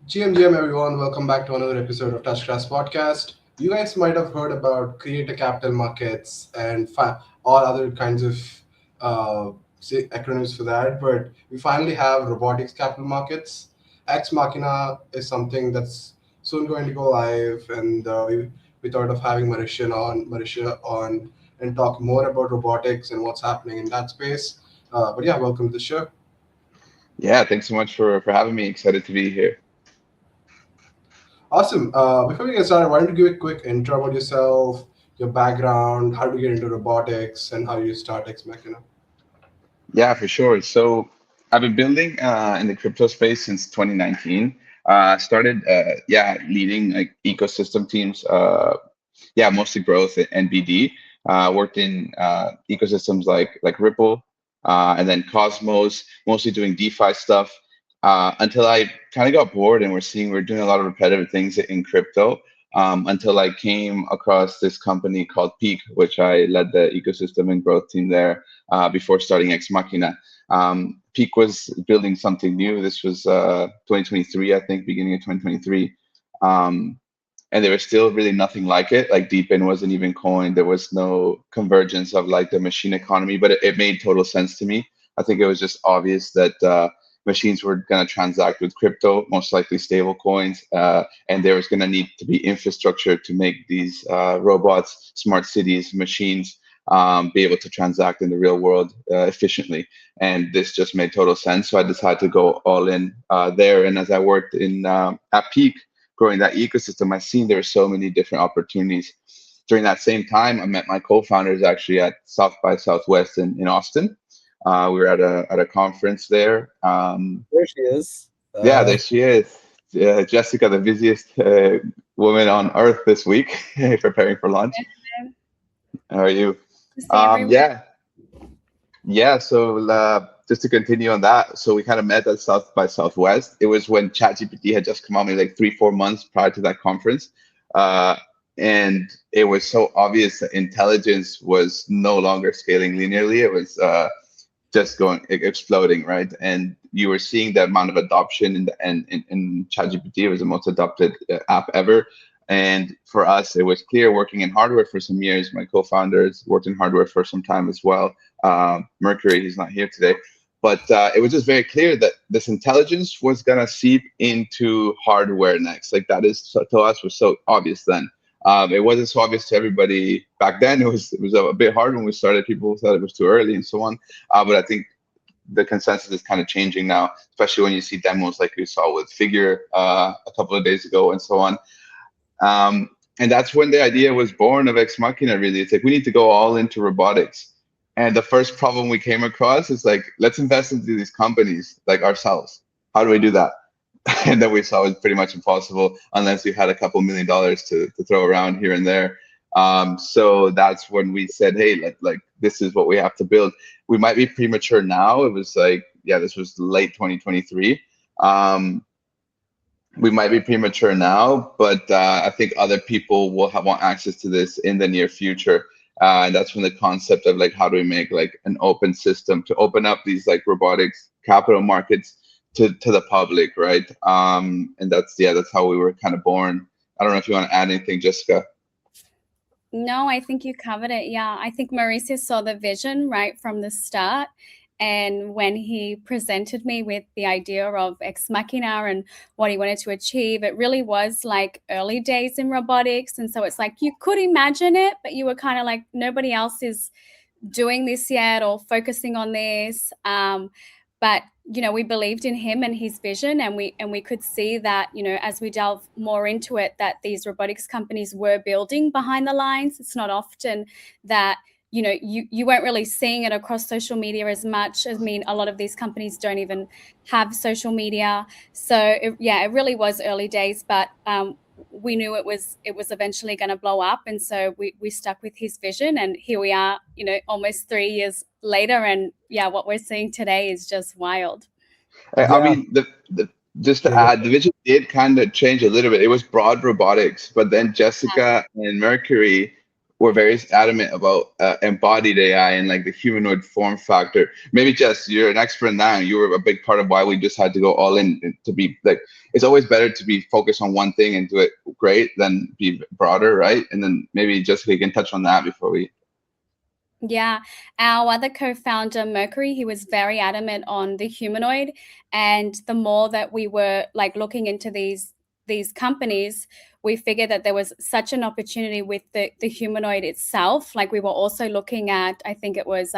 GM everyone, welcome back to another episode of Touchclass Podcast. You guys might have heard about creator capital markets and all other kinds of acronyms for that, but we finally have robotics capital markets. Ex Machina is something that's soon going to go live, and we thought of having Mauricio on and talk more about robotics and what's happening in that space. But yeah, welcome to the show. Yeah, thanks so much for having me. Excited to be here. Awesome. Before we get started, why don't you give a quick intro about yourself, your background, how do you get into robotics, and how you start Ex Machina? Yeah, for sure. So I've been building in the crypto space since 2019. Started, leading like ecosystem teams. Mostly growth and BD. Worked in ecosystems like Ripple, and then Cosmos, mostly doing DeFi stuff. Until I kind of got bored and we're doing a lot of repetitive things in crypto. Until I came across this company called Peak, which I led the ecosystem and growth team there before starting Ex Machina. Peak was building something new. This was 2023, I think, beginning of 2023. Um, and there was still really nothing like it. Like Deepin wasn't even coined. There was no convergence of like the machine economy, but it made total sense to me. I think it was just obvious that machines were going to transact with crypto, most likely stable coins, and there was going to need to be infrastructure to make these robots, smart cities, machines be able to transact in the real world efficiently. And this just made total sense. So I decided to go all in there. And as I worked in at Peak, growing that ecosystem, I seen there were so many different opportunities. During that same time, I met my co-founders actually at South by Southwest in Austin. We were at a conference there. There she is. Yeah, there she is. Jessica, the busiest woman on earth this week, preparing for lunch. Good How are you? to see everyone. Yeah, yeah. So just to continue on that, so we kind of met at South by Southwest. It was when ChatGPT had just come out, maybe like 3, 4 months prior to that conference. Uh, and it was so obvious that intelligence was no longer scaling linearly. It was just going exploding, right? And you were seeing the amount of adoption in ChatGPT. It was the most adopted app ever. And for us, it was clear working in hardware for some years. My co-founders worked in hardware for some time as well. Mercury, he's not here today, but it was just very clear that this intelligence was gonna seep into hardware next. Like that is to us was so obvious then. It wasn't so obvious to everybody back then. It was a bit hard when we started. People thought it was too early and so on. But I think the consensus is kind of changing now, especially when you see demos like we saw with Figure a couple of days ago and so on. And that's when the idea was born of Ex Machina, really. It's like we need to go all into robotics. And the first problem we came across is like, let's invest into these companies like ourselves. How do we do that? And then we saw it was pretty much impossible unless you had a couple $1 million to throw around here and there. So that's when we said, hey, like this is what we have to build. We might be premature now. It was like, yeah, this was late 2023. Um, we might be premature now, but I think other people will want access to this in the near future. And that's when the concept of like how do we make like an open system to open up these like robotics capital markets to the public, right? And that's how we were kind of born. I don't know if you want to add anything, Jessica. No, I think you covered it. Yeah, I think Mauricio saw the vision right from the start. And when he presented me with the idea of Ex Machina and what he wanted to achieve, it really was like early days in robotics. And so it's like you could imagine it, but you were kind of like, nobody else is doing this yet or focusing on this. But we believed in him and his vision, and we could see that as we delve more into it, that these robotics companies were building behind the lines. It's not often that you weren't really seeing it across social media as much. I mean, a lot of these companies don't even have social media, so it really was early days, but we knew it was eventually going to blow up, and so we stuck with his vision, and here we are, almost 3 years later, and what we're seeing today is just wild. I Yeah. mean, the just to Yeah. add, the vision did kind of change a little bit. It was broad robotics, but then Jessica and Mercury we're very adamant about embodied AI and like the humanoid form factor. Maybe Jess, you're an expert now. You were a big part of why we just had to go all in to be like, it's always better to be focused on one thing and do it great than be broader, right? And then maybe Jessica can touch on that before we. Yeah, our other co-founder, Mercury, he was very adamant on the humanoid. And the more that we were like looking into these companies, we figured that there was such an opportunity with the humanoid itself. Like we were also looking at, I think it was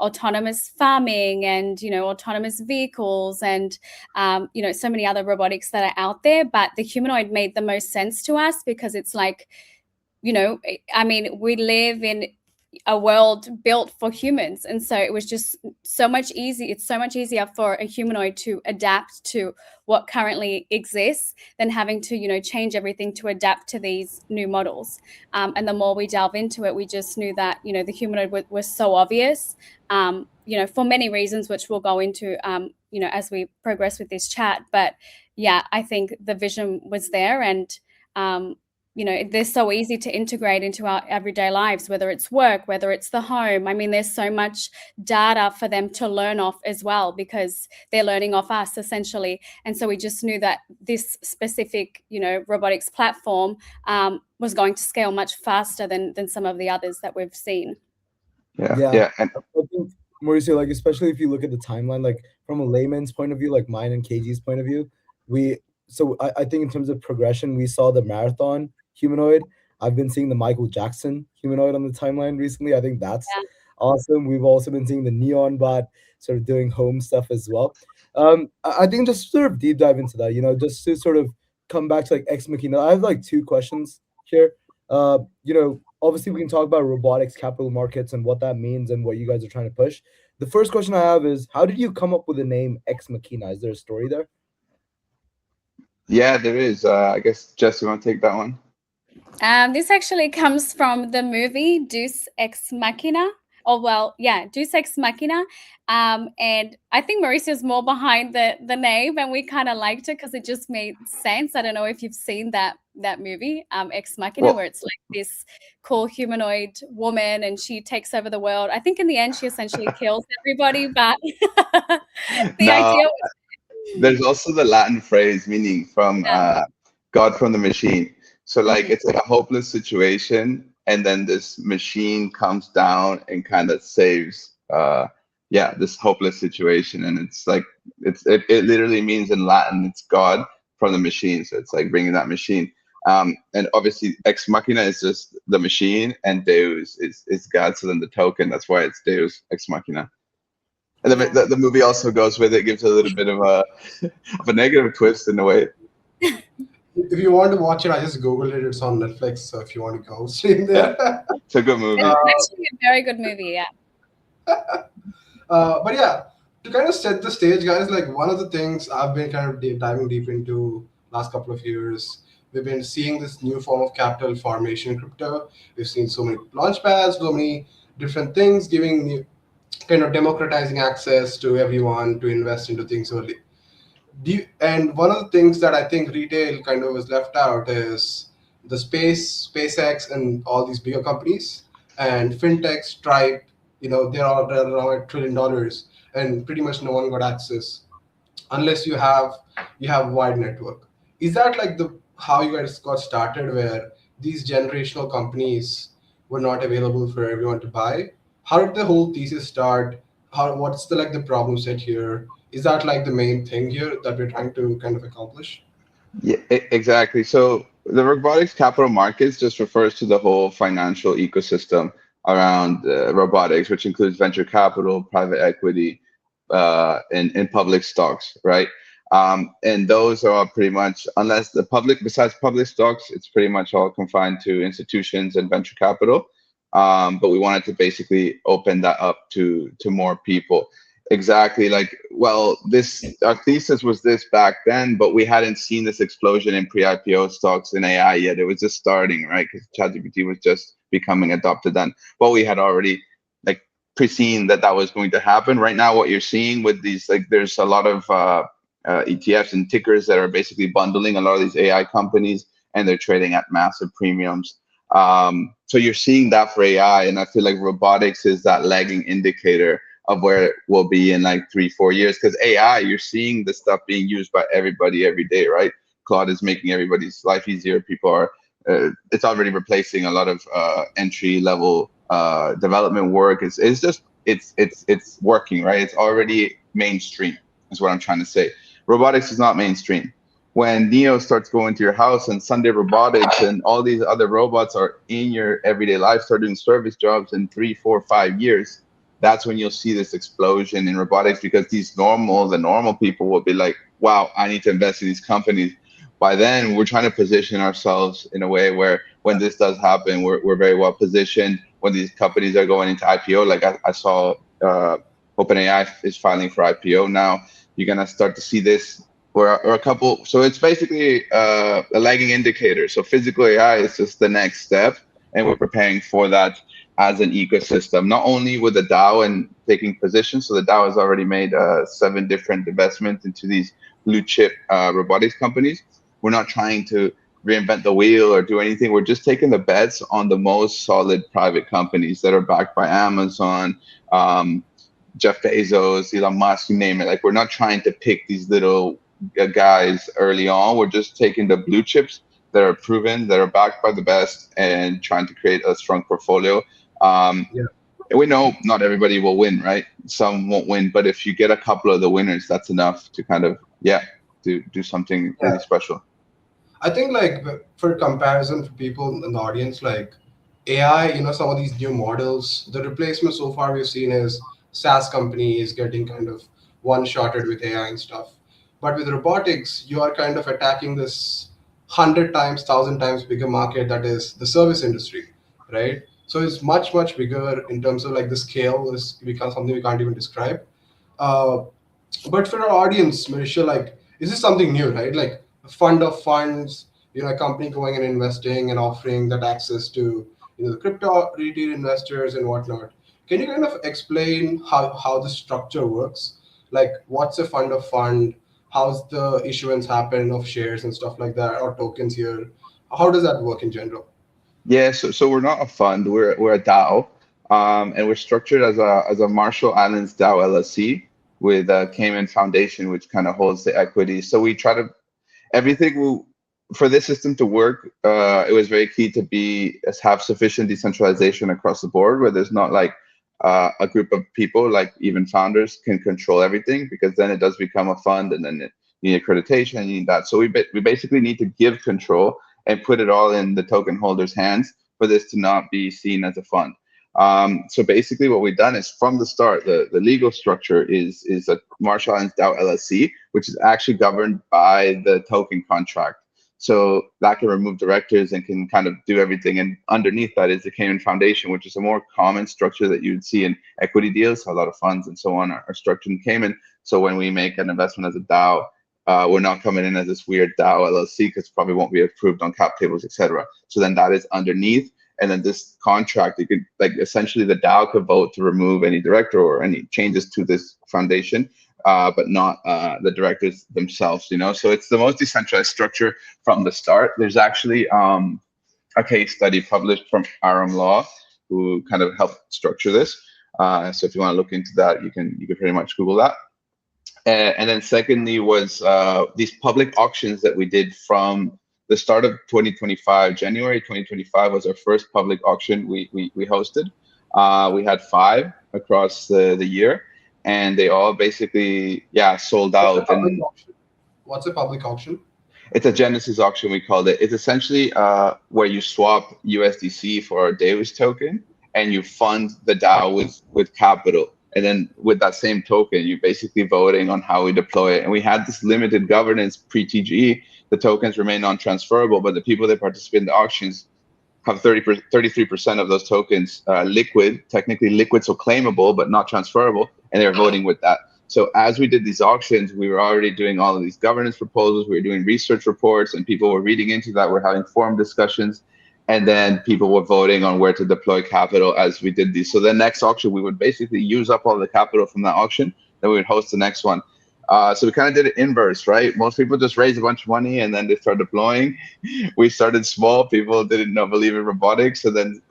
autonomous farming and, autonomous vehicles and, so many other robotics that are out there. But the humanoid made the most sense to us because it's like, I mean, we live in a world built for humans, and so it was just so much easier. It's so much easier for a humanoid to adapt to what currently exists than having to change everything to adapt to these new models. And the more we delve into it, we just knew that the humanoid was so obvious, for many reasons, which we'll go into as we progress with this chat. But yeah, I think the vision was there, and they're so easy to integrate into our everyday lives, whether it's work, whether it's the home. I mean, there's so much data for them to learn off as well because they're learning off us essentially. And so we just knew that this specific, robotics platform was going to scale much faster than some of the others that we've seen. Yeah. And I think, Mauricio, like, especially if you look at the timeline, like from a layman's point of view, like mine and KG's point of view, I think in terms of progression, we saw the marathon humanoid. I've been seeing the Michael Jackson humanoid on the timeline recently. I think that's awesome. We've also been seeing the neon bot sort of doing home stuff as well. I think just sort of deep dive into that, just to sort of come back to like XMAQUINA. I have like two questions here. Obviously we can talk about robotics capital markets and what that means and what you guys are trying to push. The first question I have is, how did you come up with the name XMAQUINA? Is there a story there? Yeah, there is. I guess Jess, you want to take that one? This actually comes from the movie Deus Ex Machina. Deus Ex Machina. And I think Mauricio's more behind the name, and we kind of liked it because it just made sense. I don't know if you've seen that movie, Ex Machina, where it's like this cool humanoid woman and she takes over the world. I think in the end she essentially kills everybody, but the idea was... There's also the Latin phrase meaning from God from the machine. So like it's like a hopeless situation, and then this machine comes down and kind of saves this hopeless situation. And it's like it literally means in Latin it's God from the machine. So it's like bringing that machine. And obviously Ex Machina is just the machine, and Deus is God. So then the token, that's why it's Deus Ex Machina. And the movie also goes with it, gives a little bit of a negative twist in a way. If you want to watch it, I just Googled it. It's on Netflix. So if you want to go stream there. It's a good movie. It's actually a very good movie, yeah. But yeah, to kind of set the stage, guys, like one of the things I've been kind of diving deep into last couple of years, we've been seeing this new form of capital formation in crypto. We've seen so many launch pads, so many different things, giving new, kind of democratizing access to everyone to invest into things early. And one of the things that I think retail kind of was left out is the SpaceX, and all these bigger companies and fintech, Stripe. They're all around $1 trillion, and pretty much no one got access unless you have wide network. Is that like how you guys got started, where these generational companies were not available for everyone to buy? How did the whole thesis start? What's the problem set here? Is that like the main thing here that we're trying to kind of accomplish? Yeah, exactly. So the robotics capital markets just refers to the whole financial ecosystem around robotics, which includes venture capital, private equity, and public stocks, right? And those are all pretty much, besides public stocks, it's pretty much all confined to institutions and venture capital. But we wanted to basically open that up to more people. Exactly. Our thesis was this back then, but we hadn't seen this explosion in pre-IPO stocks in AI yet. It was just starting, right? Because ChatGPT was just becoming adopted then. But we had already pre-seen that was going to happen. Right now, what you're seeing with these, there's a lot of ETFs and tickers that are basically bundling a lot of these AI companies, and they're trading at massive premiums. So you're seeing that for AI, and I feel like robotics is that lagging indicator of where it will be in like 3-4 years. Because AI, you're seeing the stuff being used by everybody every day, right? Claude is making everybody's life easier. People are, it's already replacing a lot of entry level development work. It's just it's working, right? It's already mainstream, is what I'm trying to say. Robotics is not mainstream. When Neo starts going to your house and Sunday Robotics and all these other robots are in your everyday life, start doing service jobs in 3, 4, 5 years, that's when you'll see this explosion in robotics, because the normal people will be like, wow, I need to invest in these companies. By then, we're trying to position ourselves in a way where when this does happen, we're very well positioned. When these companies are going into IPO, like I saw OpenAI is filing for IPO now, you're going to start to see this or a couple. So it's basically a lagging indicator. So physical AI is just the next step, and we're preparing for that as an ecosystem, not only with the DAO and taking positions. So the DAO has already made 7 different investments into these blue chip robotics companies. We're not trying to reinvent the wheel or do anything. We're just taking the bets on the most solid private companies that are backed by Amazon, Jeff Bezos, Elon Musk, you name it. Like, we're not trying to pick these little guys early on. We're just taking the blue chips that are proven, that are backed by the best, and trying to create a strong portfolio. We know not everybody will win, right? Some won't win, but if you get a couple of the winners, that's enough to kind of, do something really special. I think, like, for comparison for people in the audience, like AI, some of these new models, the replacement so far we've seen is SaaS companies getting kind of one-shotted with AI and stuff. But with robotics, you are kind of attacking this 100 times, 1,000 times bigger market, that is the service industry, right? So it's much, much bigger in terms of like the scale is becomes something we can't even describe. Uh, but for our audience, Mauricio, like, is this something new, right? Like a fund of funds, a company going and investing and offering that access to, the crypto retail investors and whatnot. Can you kind of explain how the structure works? Like, what's a fund of fund? How's the issuance happen of shares and stuff like that, or tokens here? How does that work in general? Yeah, so we're not a fund. We're a DAO, and we're structured as a Marshall Islands DAO LLC with a Cayman Foundation, which kind of holds the equity. So we try to for this system to work. It was very key to have sufficient decentralization across the board, where there's not like a group of people, like even founders, can control everything, because then it does become a fund, and then you need accreditation, and you need that. So we basically need to give control and put it all in the token holder's hands for this to not be seen as a fund. So basically what we've done is, from the start, the legal structure is a Marshall Islands DAO LLC, which is actually governed by the token contract. So that can remove directors and can kind of do everything. And underneath that is the Cayman Foundation, which is a more common structure that you would see in equity deals. A lot of funds and so on are structured in Cayman. So when we make an investment as a DAO, we're not coming in as this weird DAO LLC, because probably won't be approved on cap tables, etc. So then that is underneath. And then this contract, you could, like, essentially the DAO could vote to remove any director or any changes to this foundation, but not the directors themselves, So it's the most decentralized structure from the start. There's actually a case study published from Aram Law, who kind of helped structure this. So if you want to look into that, you can pretty much Google that. And then secondly was these public auctions that we did from the start of 2025. January 2025 was our first public auction we hosted. We had 5 across the year, and they all basically sold out. What's a public auction? It's a Genesis auction, we called it. It's essentially where you swap USDC for a Davis token, and you fund the DAO with capital. And then with that same token, you're basically voting on how we deploy it. And we had this limited governance pre-TGE. The tokens remain non-transferable, but the people that participate in the auctions have 33% of those tokens technically liquid, so claimable, but not transferable. And they're voting with that. So as we did these auctions, we were already doing all of these governance proposals. We were doing research reports, and people were reading into that. We're having forum discussions. And then people were voting on where to deploy capital as we did these. So the next auction, we would basically use up all the capital from that auction. Then we would host the next one. So we kind of did it inverse, right? Most people just raise a bunch of money and then they start deploying. We started small. People didn't know, believe in robotics. So then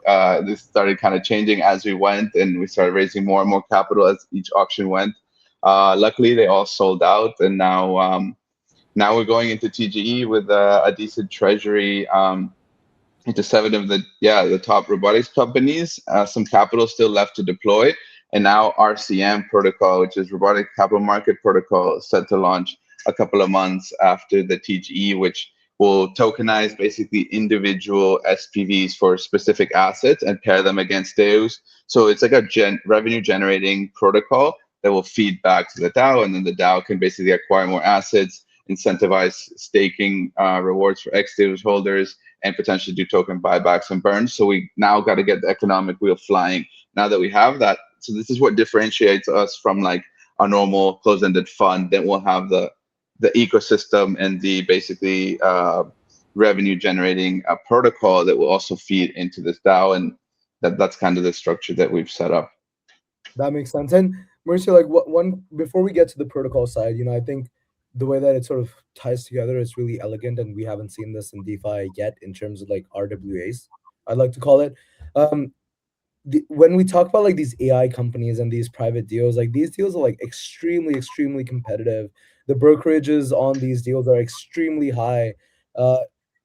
this started kind of changing as we went, and we started raising more and more capital as each auction went. Luckily, they all sold out, and now we're going into TGE with a decent treasury. Into 7 of the top robotics companies. Some capital still left to deploy, and now RCM protocol, which is Robotic Capital Market Protocol, is set to launch a couple of months after the TGE, which will tokenize basically individual SPVs for specific assets and pair them against DAOs. So it's like a revenue generating protocol that will feed back to the DAO, and then the DAO can basically acquire more assets, incentivize staking rewards for XDAOs holders, and potentially do token buybacks and burns. So we now got to get the economic wheel flying now that we have that. So this is what differentiates us from like a normal closed-ended fund. Then we'll have the ecosystem and the basically revenue generating protocol that will also feed into this DAO, and that's kind of the structure that we've set up. That makes sense. And Mauricio, like one before we get to the protocol side, I think the way that it sort of ties together is really elegant, and we haven't seen this in DeFi yet in terms of like RWAs, I'd like to call it. When we talk about like these AI companies and these private deals, like these deals are like extremely competitive. The brokerages on these deals are extremely high.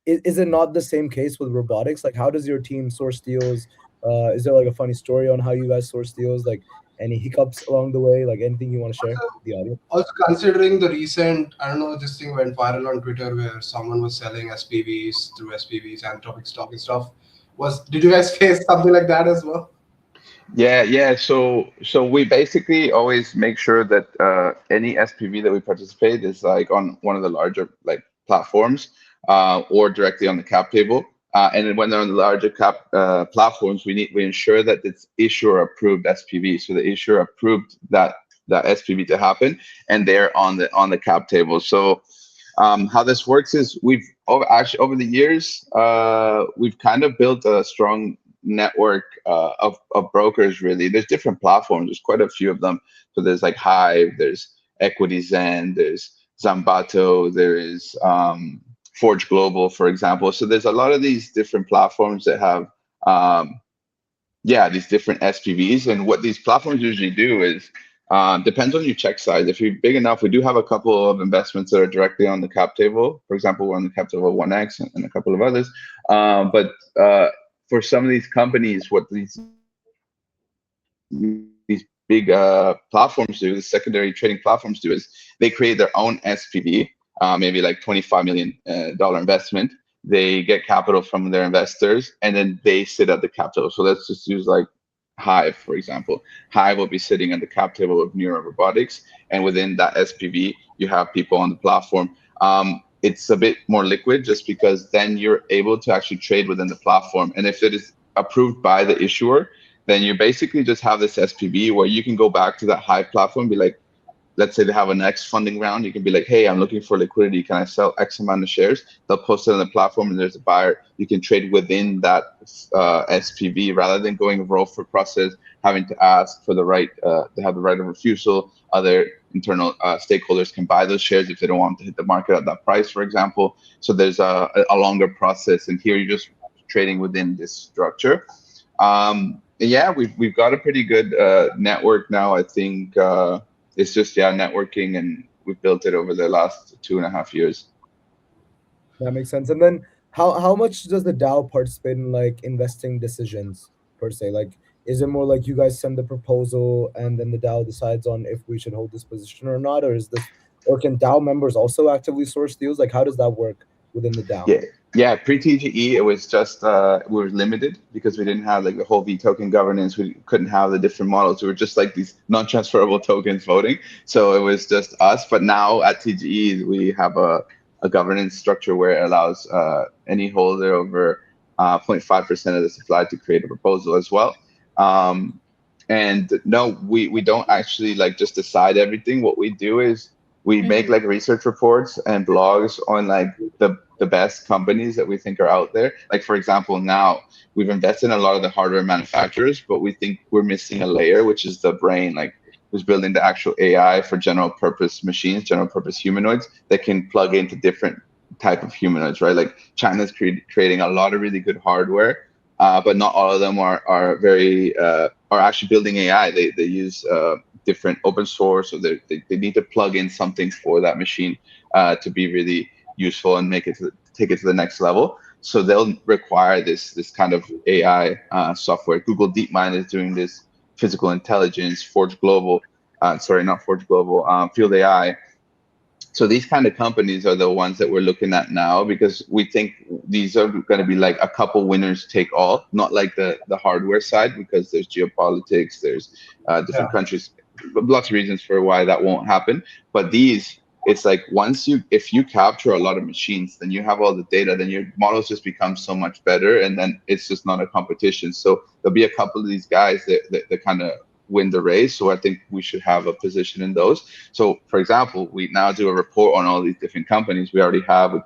Is it not the same case with robotics? Like, how does your team source deals? Is there like a funny story on how you guys source deals? Like any hiccups along the way? Like anything you want to share with the audience? Also, considering the recent, I don't know, this thing went viral on Twitter where someone was selling SPVs through SPVs, Anthropic stock and stuff. Did you guys face something like that as well? Yeah. So we basically always make sure that any SPV that we participate is like on one of the larger like platforms or directly on the cap table. And then when they're on the larger cap platforms, we ensure that it's issuer approved SPV. So the issuer approved that SPV to happen, and they're on the cap table. So how this works is we've actually over the years we've kind of built a strong network of brokers. Really, there's different platforms. There's quite a few of them. So there's like Hive, there's Equity Zen, there's Zambato, there is Forge Global, for example. So there's a lot of these different platforms that have these different SPVs. And what these platforms usually do is depends on your check size. If you're big enough, we do have a couple of investments that are directly on the cap table. For example, we're on the cap table of 1X and a couple of others. But for some of these companies, what these big platforms do, the secondary trading platforms do, is they create their own SPV, maybe like $25 million investment. They get capital from their investors, and then they sit at the cap table. So let's just use like Hive, for example. Hive will be sitting at the cap table of Neuro Robotics, and within that SPV, you have people on the platform. It's a bit more liquid just because then you're able to actually trade within the platform. And if it is approved by the issuer, then you basically just have this SPV where you can go back to that Hive platform and be like, let's say they have a next funding round, you can be like, hey, I'm looking for liquidity. Can I sell X amount of shares? They'll post it on the platform and there's a buyer. You can trade within that SPV rather than going roll for process, having to ask for the right, to have the right of refusal. Other internal stakeholders can buy those shares if they don't want to hit the market at that price, for example. So there's a longer process. And here you're just trading within this structure. Yeah, we've got a pretty good network now. I think it's just networking, and we've built it over the last 2.5 years. That makes sense. And then how much does the DAO participate in like investing decisions per se? Like, is it more like you guys send the proposal and then the DAO decides on if we should hold this position or not, or can DAO members also actively source deals? Like, how does that work within the DAO? Yeah, pre-TGE, it was just, we were limited because we didn't have like the whole V token governance. We couldn't have the different models. We were just like these non-transferable tokens voting. So it was just us. But now at TGE, we have a governance structure where it allows any holder over 0.5% of the supply to create a proposal as well. And no, we don't actually like just decide everything. What we do is we make like research reports and blogs on like the best companies that we think are out there. Like, for example, now we've invested in a lot of the hardware manufacturers, but we think we're missing a layer, which is the brain. Like, who's building the actual AI for general purpose machines, general purpose humanoids that can plug into different type of humanoids, right? Like China's creating a lot of really good hardware, but not all of them are very are actually building AI. They use different open source, or they need to plug in something for that machine to be really useful and take it to the next level. So they'll require this kind of AI software. Google DeepMind is doing this. Physical Intelligence, Forge Global, not Forge Global, Field AI. So these kind of companies are the ones that we're looking at now, because we think these are going to be like a couple winners take all, not like the hardware side, because there's geopolitics, there's different countries, lots of reasons for why that won't happen. But these, it's like if you capture a lot of machines, then you have all the data, then your models just become so much better, and then it's just not a competition. So there'll be a couple of these guys that kind of win the race. So I think we should have a position in those. So for example, we now do a report on all these different companies. We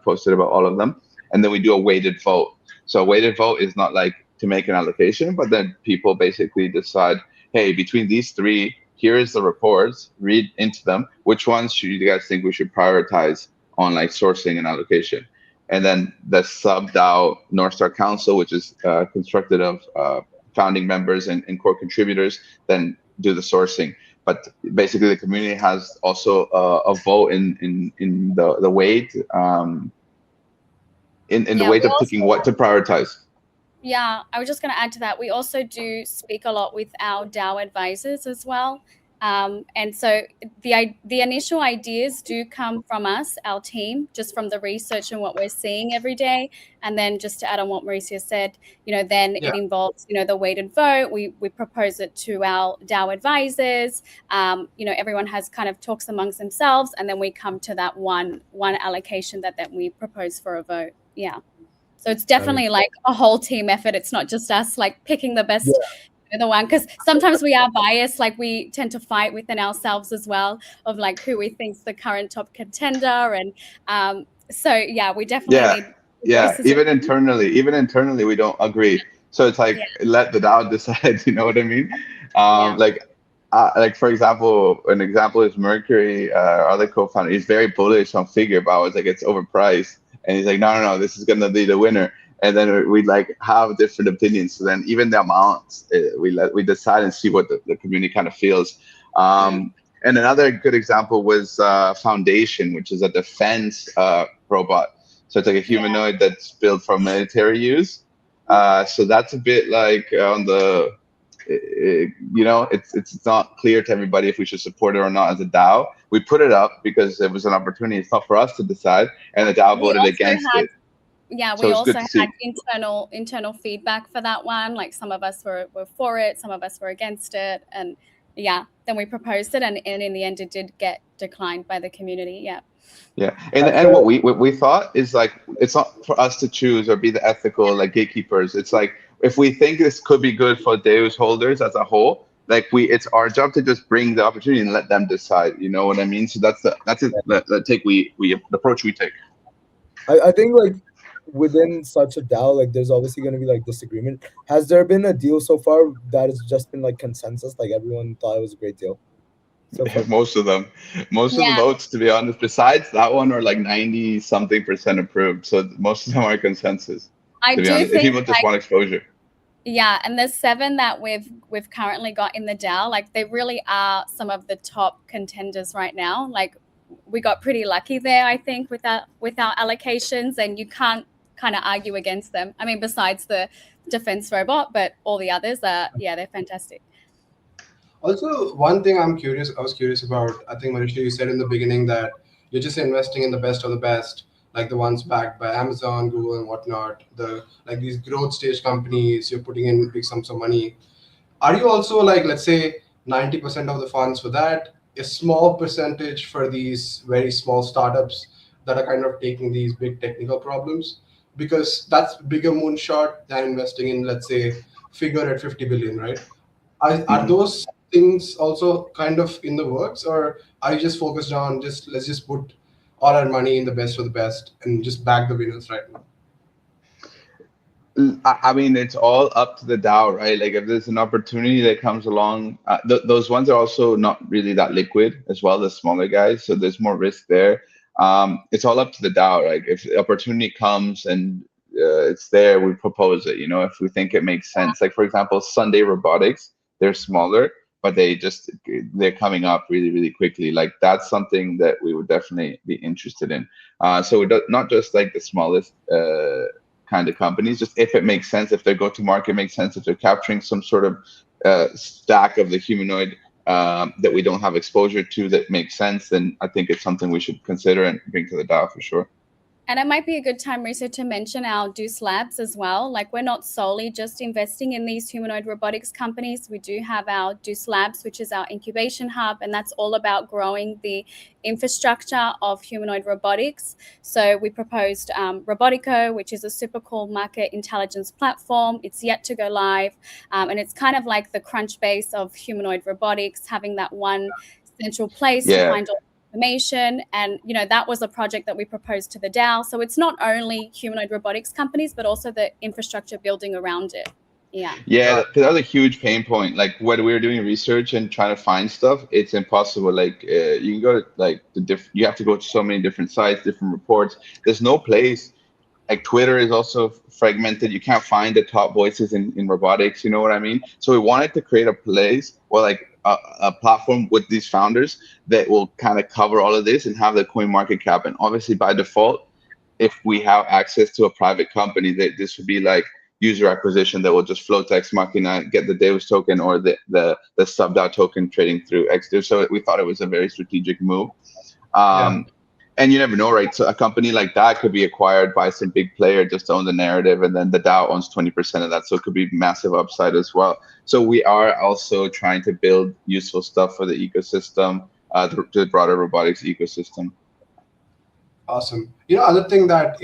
posted about all of them, and then we do a weighted vote. So a weighted vote is not like to make an allocation, but then people basically decide, hey, between these three, here is the reports, read into them. Which ones should you guys think we should prioritize on like sourcing and allocation? And then the sub DAO North Star Council, which is constructed of founding members and core contributors, then do the sourcing. But basically the community has also a vote in the weight, in the weight of picking what to prioritize. Yeah, I was just going to add to that. We also do speak a lot with our DAO advisors as well. And so the initial ideas do come from us, our team, just from the research and what we're seeing every day. And then just to add on what Mauricio said, then it involves, the weighted vote. We propose it to our DAO advisors. Everyone has kind of talks amongst themselves, and then we come to that one allocation that we propose for a vote. Yeah. So it's definitely like a whole team effort. It's not just us like picking the best the one, because sometimes we are biased. Like we tend to fight within ourselves as well of like who we think's the current top contender. And so yeah, we definitely need even internally we don't agree. So it's like let the DAO decide, you know what I mean? Like for example, an example is Mercury, our other co-founder. He's very bullish on Figure, but I was like, it's overpriced. And he's like, no, this is gonna be the winner. And then we like have different opinions. So then even the amounts, we decide and see what the community kind of feels. And another good example was Foundation, which is a defense robot. So it's like a humanoid that's built for military use. So that's a bit like on the, it's not clear to everybody if we should support it or not as a DAO. We put it up because it was an opportunity. It's not for us to decide, and the DAO voted against it. Yeah, we also had internal feedback for that one. Like some of us were for it, some of us were against it, and then we proposed it, and in the end, it did get declined by the community. And what we thought is like, it's not for us to choose or be the ethical like gatekeepers. It's like, if we think this could be good for Deus holders as a whole, like it's our job to just bring the opportunity and let them decide. You know what I mean? So that's the approach we take. I think like within such a DAO, like there's obviously going to be like disagreement. Has there been a deal so far that has just been like consensus, like everyone thought it was a great deal? So most of the votes, to be honest, besides that one, are like 90-something% approved. So most of them are consensus. I to be do honest, think people just want exposure. Yeah, and the 7 that we've currently got in the DAO, like they really are some of the top contenders right now. Like we got pretty lucky there, I think, with our allocations, and you can't kind of argue against them. I mean, besides the defense robot, but all the others are they're fantastic. Also, one thing I was curious about, I think Mauricio, you said in the beginning that you're just investing in the best of the best, like the ones backed by Amazon, Google, and whatnot. Like these growth stage companies, you're putting in big sums of money. Are you also like, let's say, 90% of the funds for that, a small percentage for these very small startups that are kind of taking these big technical problems? Because that's bigger moonshot than investing in, let's say, Figure at 50 billion, right? Are those things also kind of in the works, or are you just focused on let's just put all our money in the best of the best and just back the winners right now? I mean, it's all up to the DAO, right? Like if there's an opportunity that comes along, those ones are also not really that liquid as well, the smaller guys. So there's more risk there. It's all up to the DAO. Like if the opportunity comes and it's there, we propose it. You know, if we think it makes sense. Like for example, Sunday Robotics, they're smaller, but they're coming up really, really quickly. Like that's something that we would definitely be interested in. So not just like the smallest kind of companies, just if it makes sense, if their go-to-market makes sense, if they're capturing some sort of stack of the humanoid that we don't have exposure to that makes sense, then I think it's something we should consider and bring to the DAO for sure. And it might be a good time, Mauricio, to mention our Deuce Labs as well. Like we're not solely just investing in these humanoid robotics companies. We do have our Deuce Labs, which is our incubation hub, and that's all about growing the infrastructure of humanoid robotics. So we proposed Robotico, which is a super cool market intelligence platform. It's yet to go live, and it's kind of like the Crunchbase of humanoid robotics, having that one central place to find all information. And that was a project that we proposed to the DAO. So it's not only humanoid robotics companies, but also the infrastructure building around it. Yeah, because that was a huge pain point. Like when we were doing research and trying to find stuff, it's impossible. Like you can go to like you have to go to so many different sites, different reports. There's no place. Like Twitter is also fragmented. You can't find the top voices in robotics. You know what I mean? So we wanted to create a place or like a platform with these founders that will kind of cover all of this and have the coin market cap. And obviously by default, if we have access to a private company, that this would be like user acquisition that will just float to XMAQUINA, get the Deus token or the sub-DAO token trading through XDeus. So we thought it was a very strategic move. And you never know, right? So a company like that could be acquired by some big player just to own the narrative, and then the DAO owns 20% of that. So it could be massive upside as well. So we are also trying to build useful stuff for the ecosystem, the broader robotics ecosystem. Awesome. Other thing that,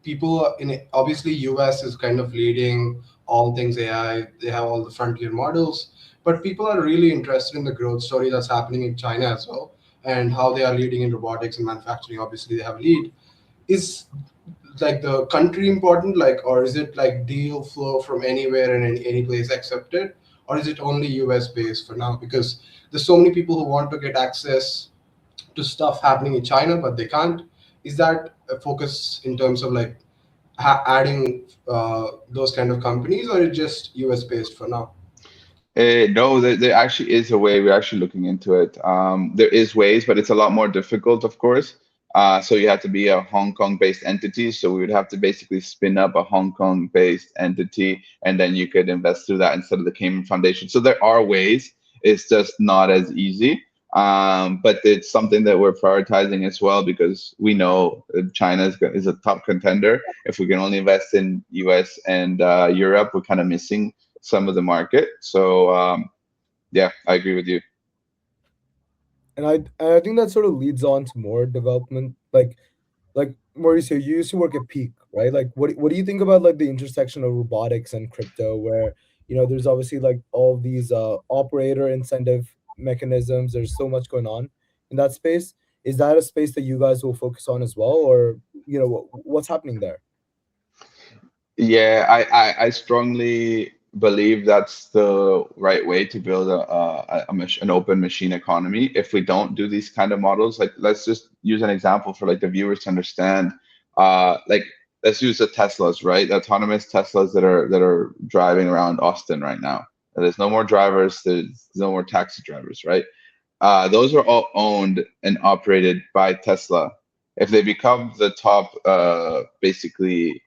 people obviously US is kind of leading all things AI. They have all the frontier models, but people are really interested in the growth story that's happening in China as well, and how they are leading in robotics and manufacturing. Obviously they have a lead. Is like the country important, or is it like deal flow from anywhere and any place accepted, or is it only US based for now? Because there's so many people who want to get access to stuff happening in China, but they can't. Is that a focus in terms of like adding those kind of companies, or is it just US based for now? No, there actually is a way. We're actually looking into it. There is ways, but it's a lot more difficult, of course. So you have to be a Hong Kong-based entity. So we would have to basically spin up a Hong Kong-based entity, and then you could invest through that instead of the Cayman Foundation. So there are ways. It's just not as easy. But it's something that we're prioritizing as well, because we know China is a top contender. If we can only invest in US and Europe, we're kind of missing some of the market. So yeah, I agree with you. And I think that sort of leads on to more development. Like Mauricio, you used to work at Peak, right? Like what do you think about like the intersection of robotics and crypto, where there's obviously like all these operator incentive mechanisms. There's so much going on in that space. Is that a space that you guys will focus on as well, or what's happening there? Yeah, I strongly believe that's the right way to build an open machine economy. If we don't do these kind of models, like let's just use an example for like the viewers to understand. Like let's use the Teslas, right? The autonomous Teslas that are driving around Austin right now. There's no more drivers. There's no more taxi drivers, right? Those are all owned and operated by Tesla. If they become the top, basically,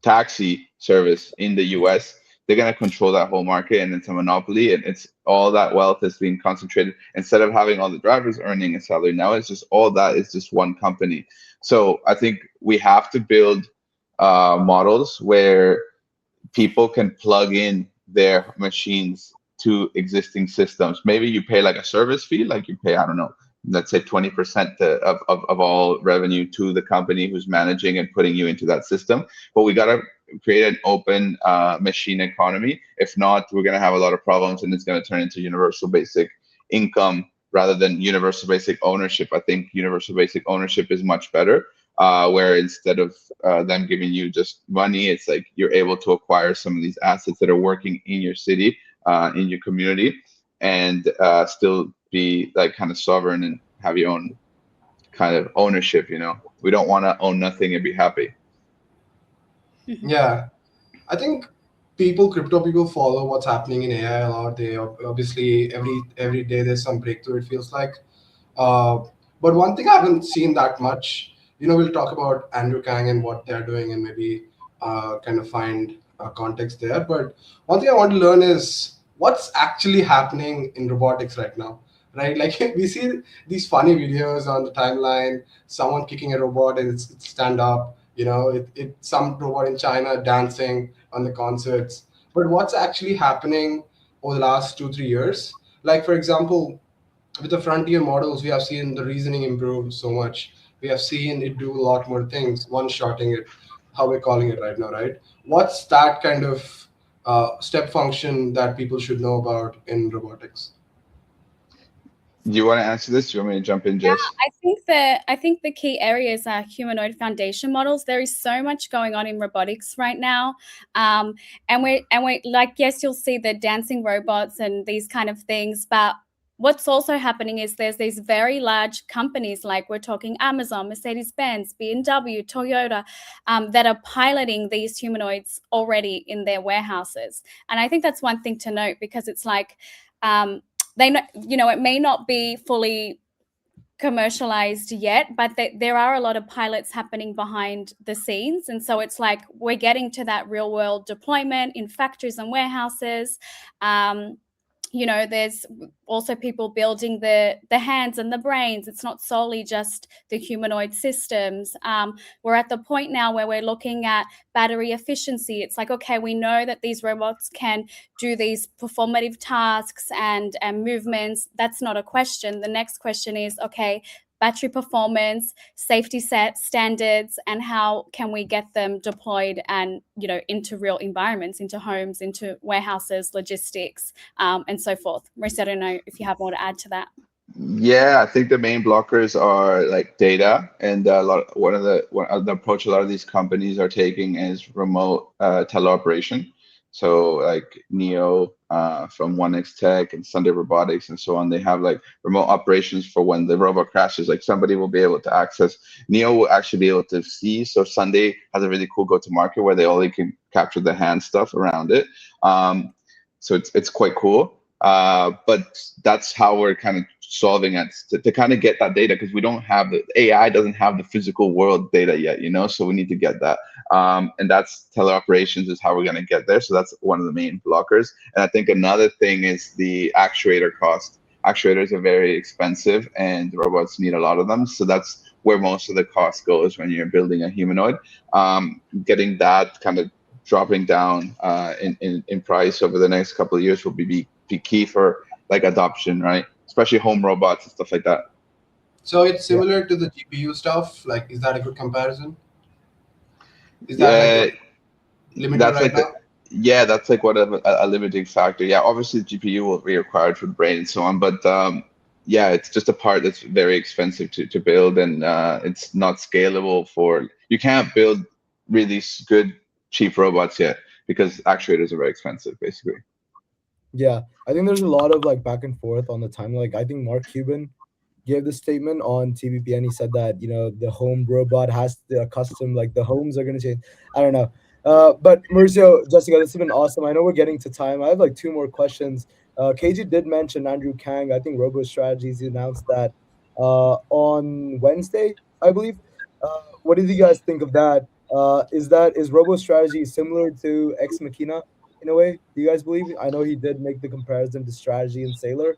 taxi service in the US, they're going to control that whole market, and it's a monopoly, and it's all that wealth is being concentrated. Instead of having all the drivers earning a salary, now it's just all that is just one company. So I think we have to build models where people can plug in their machines to existing systems. Maybe you pay like a service fee, like you pay, I don't know, let's say 20% of all revenue to the company who's managing and putting you into that system. But we got to create an open machine economy. If not, we're going to have a lot of problems, and it's going to turn into universal basic income rather than universal basic ownership. I think universal basic ownership is much better. where instead of them giving you just money, it's like you're able to acquire some of these assets that are working in your city, in your community, and still be like kind of sovereign and have your own kind of ownership. We don't want to own nothing and be happy. Yeah, I think crypto people follow what's happening in AI a lot. They obviously every day there's some breakthrough. It feels like, uh, but one thing I haven't seen that much. We'll talk about Andrew Kang and what they're doing, and maybe kind of find context there. But one thing I want to learn is what's actually happening in robotics right now, right? Like we see these funny videos on the timeline, someone kicking a robot and it's stand up. Some robot in China dancing on the concerts. But what's actually happening over the last 2-3 years? Like for example, with the frontier models, we have seen the reasoning improve so much. We have seen it do a lot more things, one-shotting it, how we're calling it right now, right? What's that kind of step function that people should know about in robotics? Do you want to answer this? Do you want me to jump in, Yeah, Jess? I think the key areas are humanoid foundation models. There is so much going on in robotics right now, and we like, yes, you'll see the dancing robots and these kind of things, but what's also happening is there's these very large companies, like we're talking Amazon, Mercedes-Benz, BMW, Toyota, that are piloting these humanoids already in their warehouses. And I think that's one thing to note, because it's like, they know, it may not be fully commercialized yet, but there are a lot of pilots happening behind the scenes. And so it's like we're getting to that real world deployment in factories and warehouses. There's also people building the hands and the brains. It's not solely just the humanoid systems. We're at the point now where we're looking at battery efficiency. It's like, okay, we know that these robots can do these performative tasks and movements. That's not a question. The next question is, okay, battery performance, safety standards, and how can we get them deployed and into real environments, into homes, into warehouses, logistics, and so forth. Mauricio, I don't know if you have more to add to that. Yeah, I think the main blockers are like data, and one of the approach a lot of these companies are taking is remote teleoperation. So like Neo from 1X Tech and Sunday Robotics and so on, they have like remote operations for when the robot crashes. Like somebody will be able to access. Neo will actually be able to see. So Sunday has a really cool go-to-market where they only can capture the hand stuff around it. So it's quite cool. But that's how we're kind of solving it to kind of get that data, because we don't have the AI doesn't have the physical world data yet, so we need to get that. And that's teleoperations is how we're going to get there. So that's one of the main blockers. And I think another thing is the actuator cost. Actuators are very expensive and robots need a lot of them. So that's where most of the cost goes when you're building a humanoid. Getting that kind of dropping down in price over the next couple of years will be key for like adoption, right? Especially home robots and stuff like that. So it's similar to the GPU stuff. Like, is that a good comparison? Is Yeah, that like limited that's right like now? yeah, that's like what a limiting factor. Yeah, obviously the GPU will be required for the brain and so on, but yeah, it's just a part that's very expensive to build, and it's not scalable you can't build really good cheap robots yet because actuators are very expensive, basically. Yeah, I think there's a lot of like back and forth on the time. Like I think Mark Cuban gave the statement on TBP, and he said that the home robot has the custom, like the homes are gonna change. I don't know. But Mauricio, Jessica, this has been awesome. I know we're getting to time. I have like 2 more questions. KG did mention Andrew Kang. I think Robo Strategies announced that on Wednesday, I believe. What did you guys think of that? Is Robo Strategy similar to XMAQUINA in a way? Do you guys believe? I know he did make the comparison to Strategy and Sailor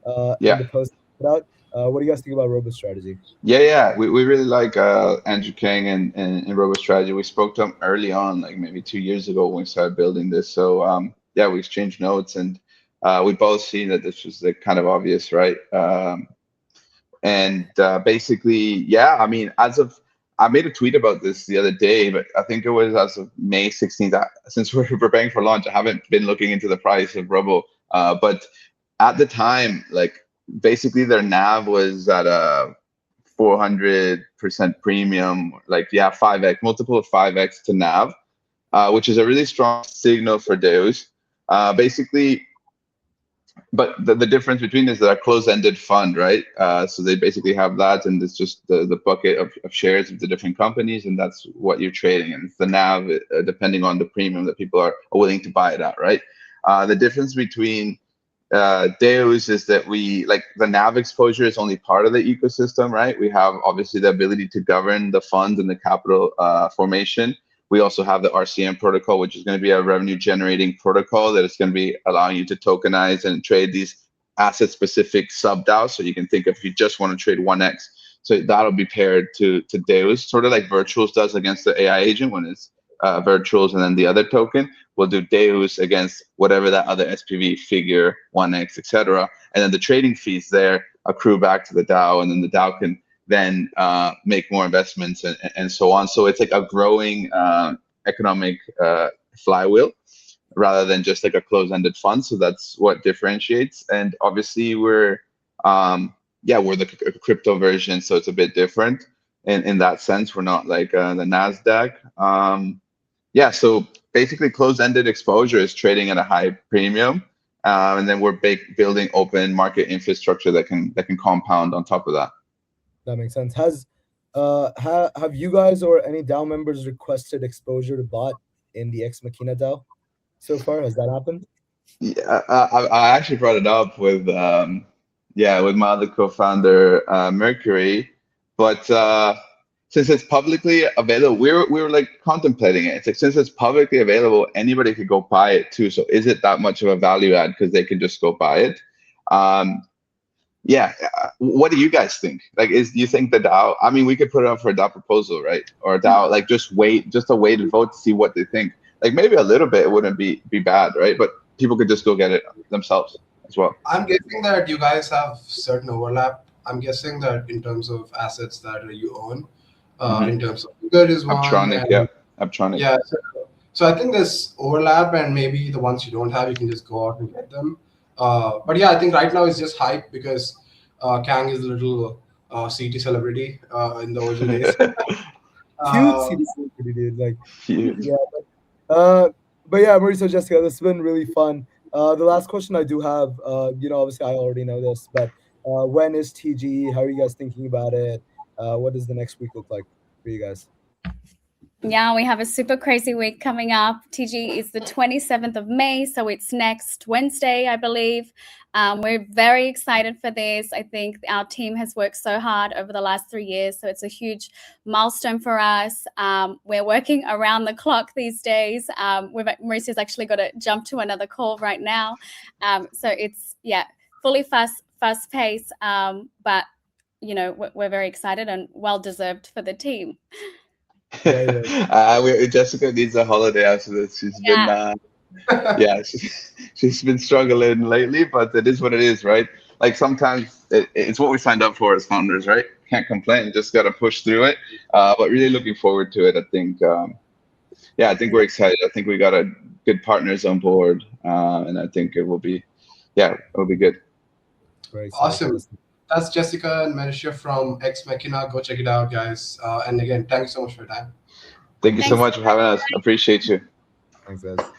in Yeah. the post put out. What do you guys think about Robo Strategy? Yeah. We really like Andrew Kang and Robo Strategy. We spoke to him early on, like maybe 2 years ago when we started building this. So yeah, we exchanged notes, and we both seen that this was like kind of obvious, right? And basically, yeah, I mean, I made a tweet about this the other day, but I think it was as of May 16th. Since we're preparing for launch, I haven't been looking into the price of Robo, but at the time, like basically their NAV was at 400% premium, like 5x, multiple of 5x to NAV, which is a really strong signal for DAOs. Basically, but the difference between is that a closed-ended fund, right? So they basically have that, and it's just the bucket of shares of the different companies, and that's what you're trading. And it's the NAV, depending on the premium that people are willing to buy it at, right? The difference between DAOs is that the NAV exposure is only part of the ecosystem, right? We have obviously the ability to govern the fund and the capital formation. We also have the RCM protocol, which is going to be a revenue generating protocol that is going to be allowing you to tokenize and trade these asset specific sub DAOs. So you can think of, if you just want to trade 1x, so that'll be paired to DAOs, sort of like Virtuals does against the AI agent when it's Virtuals and then the other token. We'll do DAOs against whatever that other SPV, figure, 1x, etc. And then the trading fees there accrue back to the DAO, and then the DAO can then make more investments and so on. So it's like a growing economic flywheel rather than just like a closed-ended fund. So that's what differentiates. And obviously we're the crypto version, so it's a bit different in that sense. We're not like the NASDAQ. So basically closed-ended exposure is trading at a high premium. And then we're building open market infrastructure that can compound on top of that. That makes sense. Have you guys or any DAO members requested exposure to bot in the XMAQUINA DAO so far? Has that happened? Yeah, I actually brought it up with my other co-founder Mercury, but since it's publicly available, we were like contemplating it. It's like, since it's publicly available, anybody could go buy it too. So is it that much of a value add because they can just go buy it? What do you guys think? Like, do you think the DAO? I mean, we could put it up for a DAO proposal, right? Or a DAO, like just a weighted vote to see what they think. Like maybe a little bit, it wouldn't be bad, right? But people could just go get it themselves as well. I'm guessing that you guys have certain overlap. I'm guessing that in terms of assets that you own, in terms of good is one. Uptronic. Yeah. So I think there's overlap, and maybe the ones you don't have, you can just go out and get them. But yeah, I think right now it's just hype because Kang is a little CT celebrity in the olden days. Cute CT celebrity, dude. Like, Cute. yeah. But yeah, Mauricio, Jessica, this has been really fun. The last question I do have, obviously I already know this, but when is TGE? How are you guys thinking about it? What does the next week look like for you guys? Yeah, we have a super crazy week coming up. TG is the 27th of May, so it's next Wednesday, I believe. We're very excited for this. I think our team has worked so hard over the last 3 years, so it's a huge milestone for us. We're working around the clock these days. Mauricio's actually got to jump to another call right now. So it's, fully fast pace, but, we're very excited and well-deserved for the team. Jessica needs a holiday after this. She's been struggling lately, but it is what it is, right? Like sometimes it's what we signed up for as founders, right? Can't complain, just got to push through it. But really looking forward to it. I think I think we're excited. I think we got a good partners on board, and I think it will be good. Awesome. That's Jessica and Mauricio from XMAQUINA. Go check it out, guys. And again, thank you so much for your time. Thank you so much for having us. Appreciate you. Thanks, guys.